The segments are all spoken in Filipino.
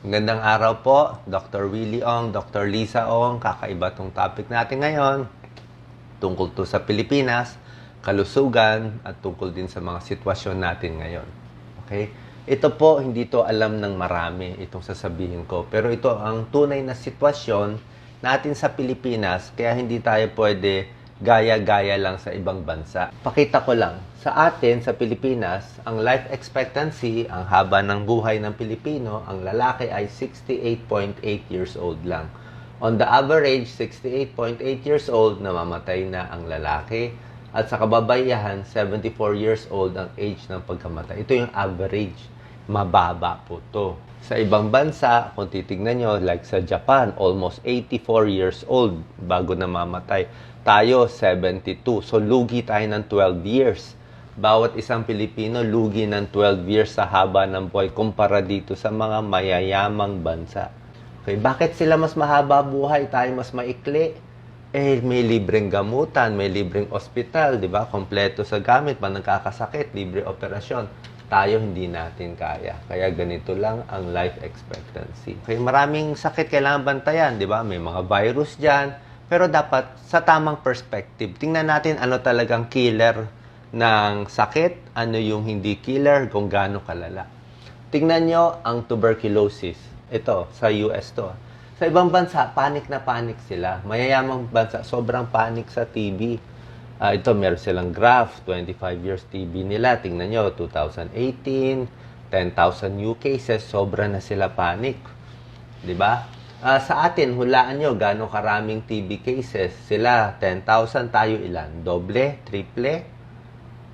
Magandang araw po, Dr. Willie Ong, Dr. Lisa Ong. Kakaiba tong topic natin ngayon. Tungkol to sa Pilipinas, kalusugan, at tungkol din sa mga sitwasyon natin ngayon. Okay? Ito po, hindi to alam ng marami, itong sasabihin ko. Pero ito ang tunay na sitwasyon natin sa Pilipinas, kaya hindi tayo pwede gaya-gaya lang sa ibang bansa. Pakita ko lang, sa atin, sa Pilipinas, ang life expectancy, ang haba ng buhay ng Pilipino, ang lalaki ay 68.8 years old lang. On the average, 68.8 years old, namamatay na ang lalaki. At sa kababaihan, 74 years old ang age ng pagkamatay. Ito yung average. Mababa po to. Sa ibang bansa, kung titignan nyo, like sa Japan, almost 84 years old bago namamatay. Tayo, 72. So, lugi tayo ng 12 years. Bawat isang Pilipino, lugi ng 12 years sa haba ng buhay kumpara dito sa mga mayayamang bansa. Okay, bakit sila mas mahaba buhay, tayo mas maikli? May libreng gamutan, may libreng ospital, di ba? Kompleto sa gamit, pag nagkakasakit, libre operasyon. Tayo hindi natin kaya. Kaya ganito lang ang life expectancy. Okay, maraming sakit kailangan bantayan, di ba? May mga virus dyan. Pero dapat sa tamang perspective. Tingnan natin ano talagang killer ng sakit, ano yung hindi killer, kung gaano kalala. Tingnan nyo ang tuberculosis. Ito, sa US to. Sa ibang bansa, panic na panic sila. Mayayamang bansa, sobrang panic sa TB. Ito, meron silang graph, 25 years TB nila. Tingnan nyo, 2018, 10,000 new cases, sobra na sila panic. Diba? Sa atin, hulaan nyo, gano'ng karaming TB cases. Sila, 10,000, tayo ilan? Doble? Triple?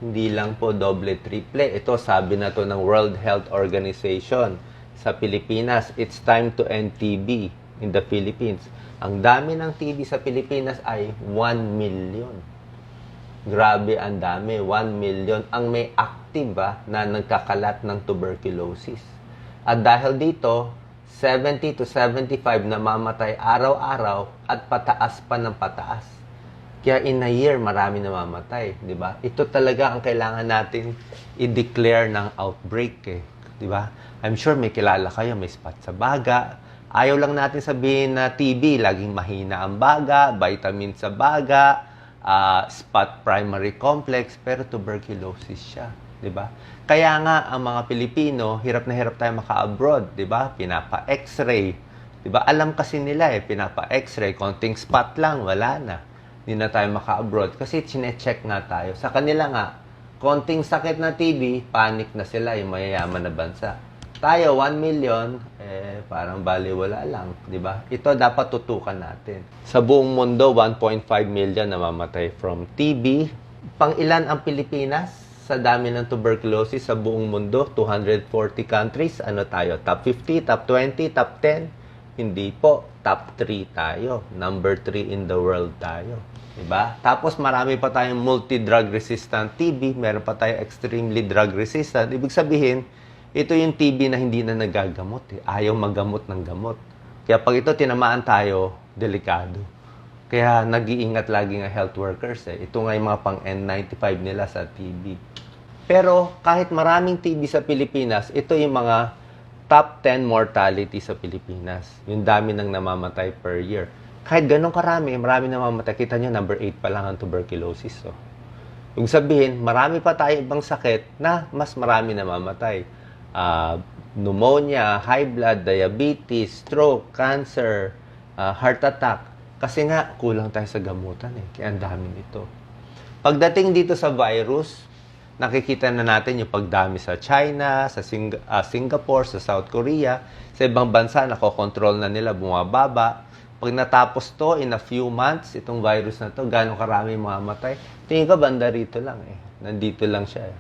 Hindi lang po doble, triple. Ito, sabi na to ng World Health Organization. Sa Pilipinas, it's time to end TB in the Philippines. Ang dami ng TB sa Pilipinas ay 1 million. Grabe, ang dami. 1 million ang may active na nagkakalat ng tuberculosis. At dahil dito, 70 to 75 namamatay araw-araw at pataas pa ng pataas. Kaya in a year, marami namamatay, di ba? Ito talaga ang kailangan natin i-declare ng outbreak, di ba? I'm sure may kilala kayo, may spot sa baga. Ayaw lang natin sabihin na TB, laging mahina ang baga, vitamin sa baga, spot primary complex, pero tuberculosis siya, di ba? Kaya nga, ang mga Pilipino, hirap na hirap tayo maka-abroad, di ba? Pinapa-x-ray, di ba? Alam kasi nila pinapa-x-ray, konting spot lang, wala na. Hindi na tayo maka-abroad kasi chine-check nga tayo. Sa kanila nga, konting sakit na TB, panic na sila, yung mayayaman na bansa. Tayo, 1 million, parang baliwala lang, di ba? Ito dapat tutukan natin. Sa buong mundo, 1.5 million namamatay from TB. Pang-ilan ang Pilipinas? Sa dami ng tuberculosis sa buong mundo, 240 countries. Ano tayo? Top 50, top 20, top 10? Hindi po. Top 3 tayo. Number 3 in the world tayo. Diba? Tapos marami pa tayong multi-drug resistant TB. Meron pa tayong extremely drug resistant. Ibig sabihin, ito yung TB na hindi na nagagamot. Ayaw maggamot ng gamot. Kaya pag ito tinamaan tayo, delikado. Kaya nag-iingat lagi ng health workers. Ito nga yung mga pang N95 nila sa TB. Pero kahit maraming TB sa Pilipinas, ito yung mga top 10 mortality sa Pilipinas. Yung dami ng namamatay per year. Kahit ganun karami, marami namamatay. Kita nyo, number 8 pa lang ang tuberculosis. So, yung sabihin, marami pa tayo ibang sakit na mas marami namamatay. Pneumonia, high blood, diabetes, stroke, cancer, heart attack. Kasi nga, kulang tayo sa gamutan Kaya ang dami nito. Pagdating dito sa virus, nakikita na natin yung pagdami sa China, sa Singapore, sa South Korea. Sa ibang bansa, nakokontrol na nila, bumababa. Pag natapos to, in a few months, itong virus na to, gano'ng karami mamamatay. Tingin ko, banda rito lang Nandito lang siya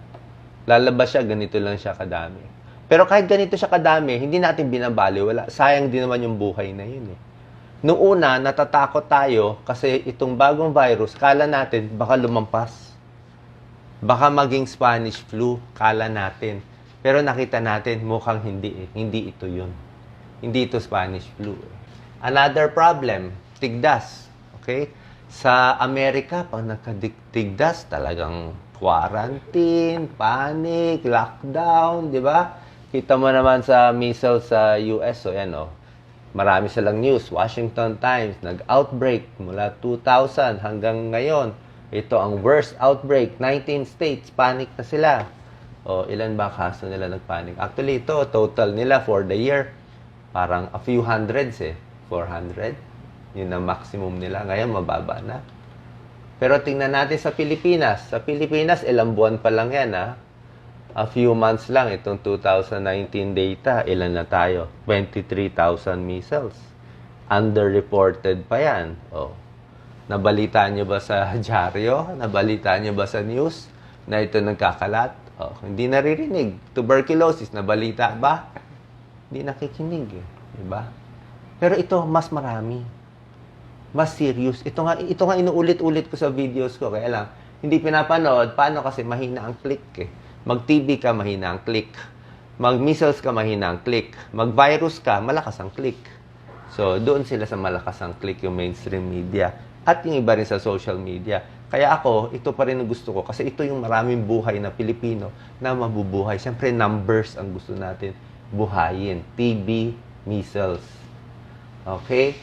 Lalabas siya, ganito lang siya kadami. Pero kahit ganito siya kadami, hindi natin binabaliwala. Sayang din naman yung buhay na yun Noong una, natatakot tayo kasi itong bagong virus, kala natin baka lumampas. Baka maging Spanish flu, kala natin. Pero nakita natin, mukhang hindi Hindi ito yun. Hindi ito Spanish flu Another problem, tigdas. Okay? Sa Amerika, pag nagkatigdas, talagang quarantine, panic, lockdown, di ba? Kita mo naman sa measles sa US, so yan o. Marami silang news. Washington Times, nag-outbreak mula 2000 hanggang ngayon. Ito ang worst outbreak. 19 states, panic na sila. O, ilan ba kaso nila nagpanic? Actually, ito, total nila for the year, parang a few hundreds 400. Yun ang maximum nila. Ngayon, mababa na. Pero tingnan natin sa Pilipinas. Sa Pilipinas, ilang buwan pa lang yan, ha? A few months lang, itong 2019 data, ilan na tayo? 23,000 measles. Underreported pa yan. Oh. Nabalitaan nyo ba sa dyaryo? Nabalitaan nyo ba sa news na ito nagkakalat? Oh, hindi naririnig. Tuberculosis, nabalita ba? Hindi nakikinig. Diba? Pero ito, mas marami. Mas serious. Ito nga inuulit-ulit ko sa videos ko. Kaya lang, hindi pinapanood. Paano? Kasi mahina ang click Mag-TB ka, mahina ang click. Mag-measles ka, mahina ang click. Mag-virus ka, malakas ang click. So, doon sila sa malakas ang click yung mainstream media. At yung iba rin sa social media. Kaya ako, ito pa rin ang gusto ko. Kasi ito yung maraming buhay na Pilipino na mabubuhay. Siyempre, numbers ang gusto natin buhayin. TB, measles. Okay?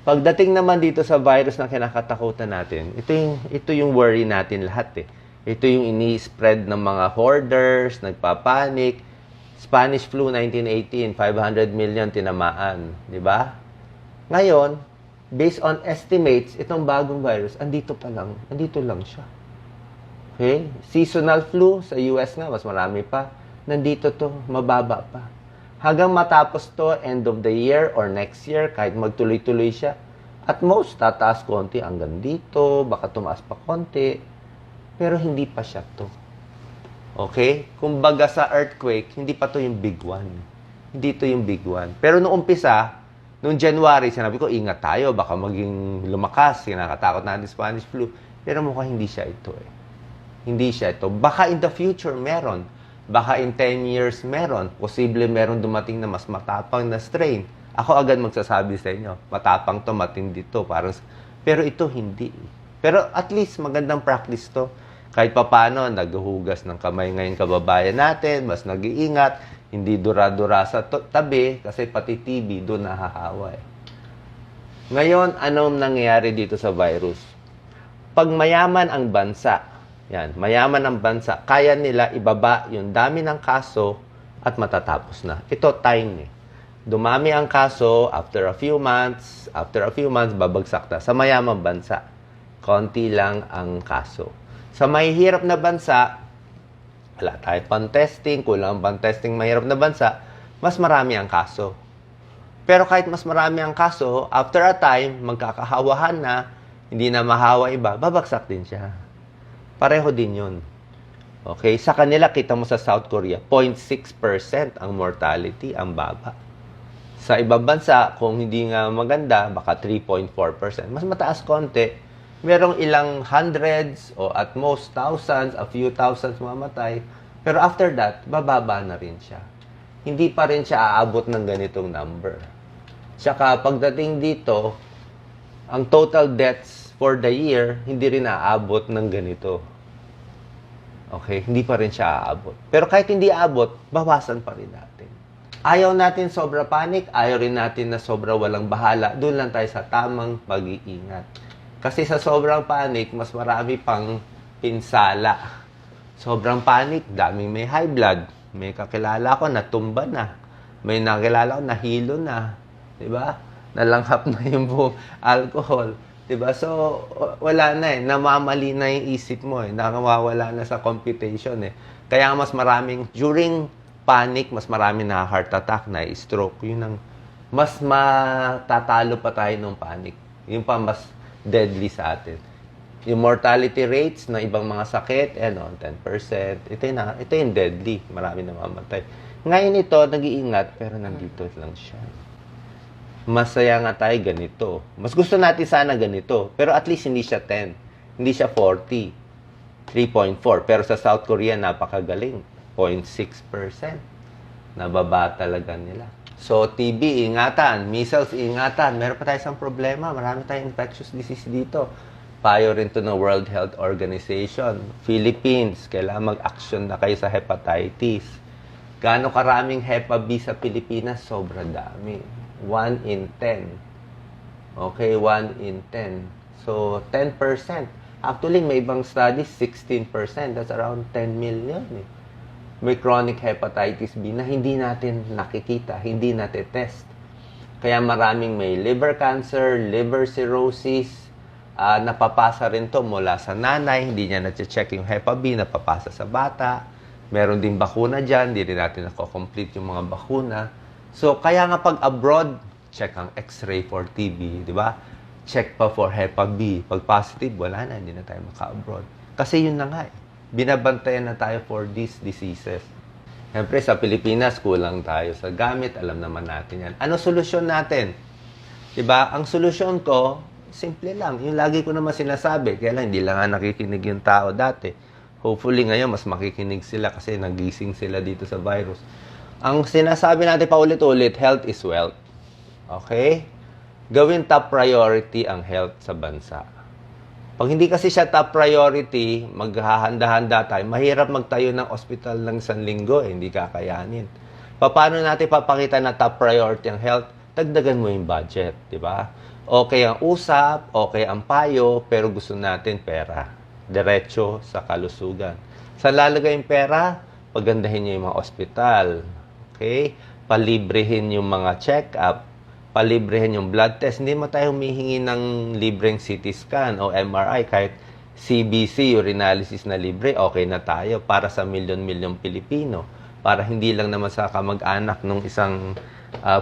Pagdating naman dito sa virus na kinakatakutan natin, ito yung worry natin lahat Ito yung ini-spread ng mga hoarders, nagpapanik. Spanish flu 1918, 500 million tinamaan. Di ba? Ngayon, based on estimates, itong bagong virus, andito lang siya. Okay? Seasonal flu sa US nga, mas marami pa. Nandito to, mababa pa. Hanggang matapos to, end of the year or next year, kahit magtuloy-tuloy siya, at most, tataas konti hanggang dito, baka tumaas pa konti. Pero hindi pa siya to. Okay? Kumbaga sa earthquake, hindi pa to yung big one. Hindi to yung big one. Pero nung umpisa, nung January, sinabi ko, ingat tayo, baka maging lumakas, kinakatakot natin Spanish flu. Pero mukhang hindi siya ito Hindi siya ito. Baka in the future meron. Baka in 10 years meron. Posible meron dumating na mas matapang na strain. Ako agad magsasabi sa inyo, matapang to, matindi to. Pero ito hindi. Pero at least magandang practice to. Kahit papano, naghuhugas ng kamay ngayon kababayan natin, mas nag-iingat, hindi dura-dura sa tabi, kasi pati TB doon nahahawa Ngayon, anong nangyayari dito sa virus? Pag mayaman ang bansa, mayaman ang bansa, kaya nila ibaba yung dami ng kaso at matatapos na. Ito, time Dumami ang kaso, after a few months, babagsak na. Sa mayamang bansa, konti lang ang kaso. Sa mahihirap na bansa, wala tayo pang-testing, kulang pang-testing mahirap na bansa, mas marami ang kaso. Pero kahit mas marami ang kaso, after a time, magkakahawahan na, hindi na mahawa iba, babagsak din siya. Pareho din yun. Okay? Sa kanila, kita mo sa South Korea, 0.6% ang mortality, ang baba. Sa ibang bansa, kung hindi nga maganda, baka 3.4%. Mas mataas konti. Merong ilang hundreds o at most thousands, a few thousands mamatay. Pero after that, bababa na rin siya. Hindi pa rin siya aabot ng ganitong number. Tsaka pagdating dito, ang total deaths for the year, hindi rin aabot ng ganito. Okay? Hindi pa rin siya aabot. Pero kahit hindi aabot, bawasan pa rin natin. Ayaw natin sobra panic, ayaw rin natin na sobra walang bahala. Doon lang tayo sa tamang pag-iingat. Kasi sa sobrang panic, mas marami pang pinsala. Sobrang panic, daming may high blood. May kakilala ko, natumba na. May nakilala ko, nahilo na. Diba? Nalanghap na yung buong alcohol. Diba? So, wala na namamali na yung isip mo Nakawawala na sa computation Kaya mas maraming, during panic, mas maraming na heart attack, na stroke. Yun ang, mas matatalo pa tayo ng panic. Yun pa mas deadly sa atin. Yung mortality rates ng ibang mga sakit, 10%. Ito yung deadly. Marami namamatay. Ngayon ito, nag-iingat, pero nandito lang siya. Masaya nga tayo ganito. Mas gusto natin sana ganito. Pero at least hindi siya 10. Hindi siya 40. 3.4. Pero sa South Korea, napakagaling. 0.6%. Nababa talaga nila. So, TB, ingatan. Measles, ingatan. Meron pa tayo isang problema. Marami tayong infectious disease dito. Payo rin to ng World Health Organization. Philippines, kailangan mag-action na kayo sa hepatitis. Gaano karaming Hepa B sa Pilipinas? Sobra dami. 1 in 10. Okay, 1 in 10. So, 10%. Actually, may ibang studies, 16%. That's around 10 million. May chronic hepatitis B na hindi natin nakikita, hindi natin test. Kaya maraming may liver cancer, liver cirrhosis, napapasa rin to mula sa nanay, hindi niya na-check yung Hepa B, napapasa sa bata. Meron din bakuna dyan, hindi rin natin nako-complete yung mga bakuna. So, kaya nga pag abroad, check ang X-ray for TB, di ba? Check pa for Hepa B. Pag positive, wala na, hindi na tayo maka-abroad. Kasi yun na nga binabantayan na tayo for these diseases. Siyempre, sa Pilipinas, kulang tayo sa gamit. Alam naman natin yan. Ano solusyon natin? Diba? Ang solusyon ko, simple lang. Yung lagi ko naman sinasabi. Kaya lang, hindi lang nga nakikinig yung tao dati. Hopefully ngayon, mas makikinig sila kasi nagising sila dito sa virus. Ang sinasabi natin paulit-ulit, health is wealth. Okay? Gawin top priority ang health sa bansa. Pag hindi kasi siya top priority, maghahanda-handa tayo, mahirap magtayo ng ospital ng 1 linggo, hindi kakayanin. Paano natin papakita na top priority ang health? Dagdagan mo yung budget, di ba? Okay ang usap, okay ang payo, pero gusto natin pera. Diretso sa kalusugan. Sa lalagay yung pera, pagandahin niyo yung mga ospital. Okay? Palibrehin yung mga check-up, palibrehin yung blood test. Hindi mo tayo humihingi ng libreng CT scan o MRI. Kahit CBC, urinalysis na libre, okay na tayo para sa milyon-milyong Pilipino. Para hindi lang naman sa kamag-anak ng isang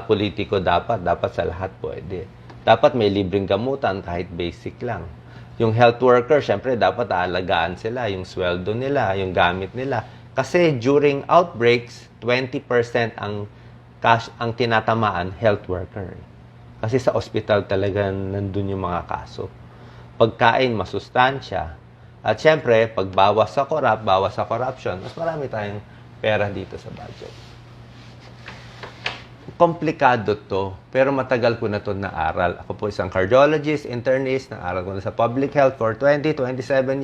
politiko dapat sa lahat pwede. Dapat may libreng gamutan kahit basic lang. Yung health worker, syempre dapat aalagaan sila, yung sweldo nila, yung gamit nila. Kasi during outbreaks, 20% ang tinatamaan health worker. Kasi sa ospital talaga nandun yung mga kaso. Pagkain, masustansya. At syempre, pagbawas sa corruption, mas marami tayong pera dito sa budget. Komplikado to, pero matagal ko na to naaral. Ako po isang cardiologist, internist, naaral ko na sa public health for 27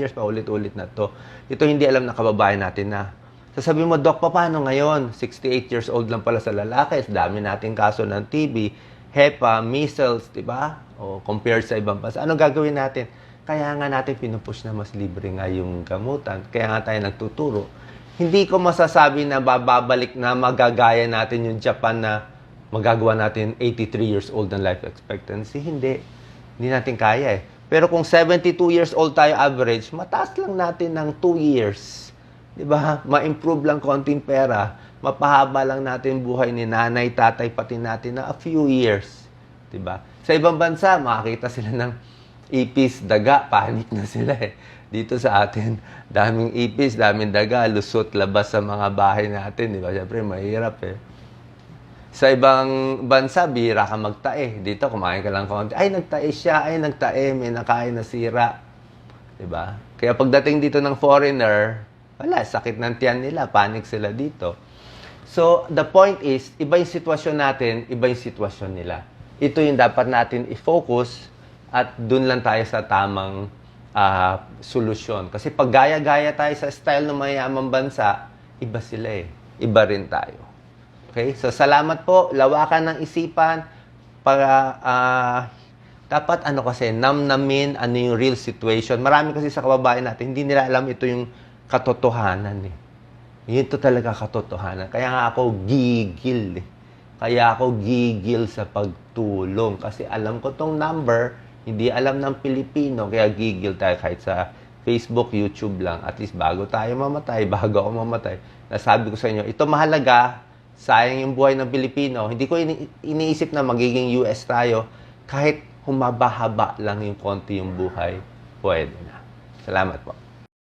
years, paulit-ulit na to. Ito hindi alam na kababayan natin na. Sasabihin mo, Doc, paano ngayon? 68 years old lang pala sa lalaki. Dami nating kaso ng TB, Hepa, measles, di ba? O compared sa ibang bansa. Ano gagawin natin? Kaya nga natin pinupush na mas libre nga yung gamutan. Kaya nga tayo nagtuturo. Hindi ko masasabi na bababalik na magagaya natin yung Japan na magagawa natin 83 years old ang life expectancy. Hindi. Hindi natin kaya eh. Pero kung 72 years old tayo average, mataas lang natin ng 2 years. Diba? Ma-improve lang konting pera. Mapahaba lang natin buhay ni nanay, tatay, pati natin na a few years. Diba? Sa ibang bansa, makakita sila ng ipis, daga, panic na sila eh. Dito sa atin, daming ipis, daming daga, lusot, labas sa mga bahay natin. Diba? Siyempre, mahirap eh. Sa ibang bansa, bihira ka magtae. Dito, kumain ka lang konti. Ay, nagtae siya. Ay, nagtae. May nakain na sira. Diba? Kaya pagdating dito ng foreigner, wala, sakit ng tiyan nila. Panic sila dito. So, the point is, iba yung sitwasyon natin, iba yung sitwasyon nila. Ito yung dapat natin i-focus at dun lang tayo sa tamang solusyon. Kasi pag gaya-gaya tayo sa style ng mayamang bansa, iba sila eh. Iba rin tayo. Okay? So, salamat po. Lawakan ng isipan para dapat kasi, namnamin ano yung real situation. Marami kasi sa kababayan natin, hindi nila alam ito yung katotohanan eh. Ito talaga katotohanan. Kaya nga ako gigil eh. Kaya ako gigil sa pagtulong. Kasi alam ko tong number, hindi alam ng Pilipino. Kaya gigil tayo kahit sa Facebook, YouTube lang. At least bago tayo mamatay, bago ako mamatay, nasabi ko sa inyo, ito mahalaga. Sayang yung buhay ng Pilipino. Hindi ko iniisip na magiging US tayo. Kahit humaba-haba lang yung konti yung buhay, pwede na. Salamat po.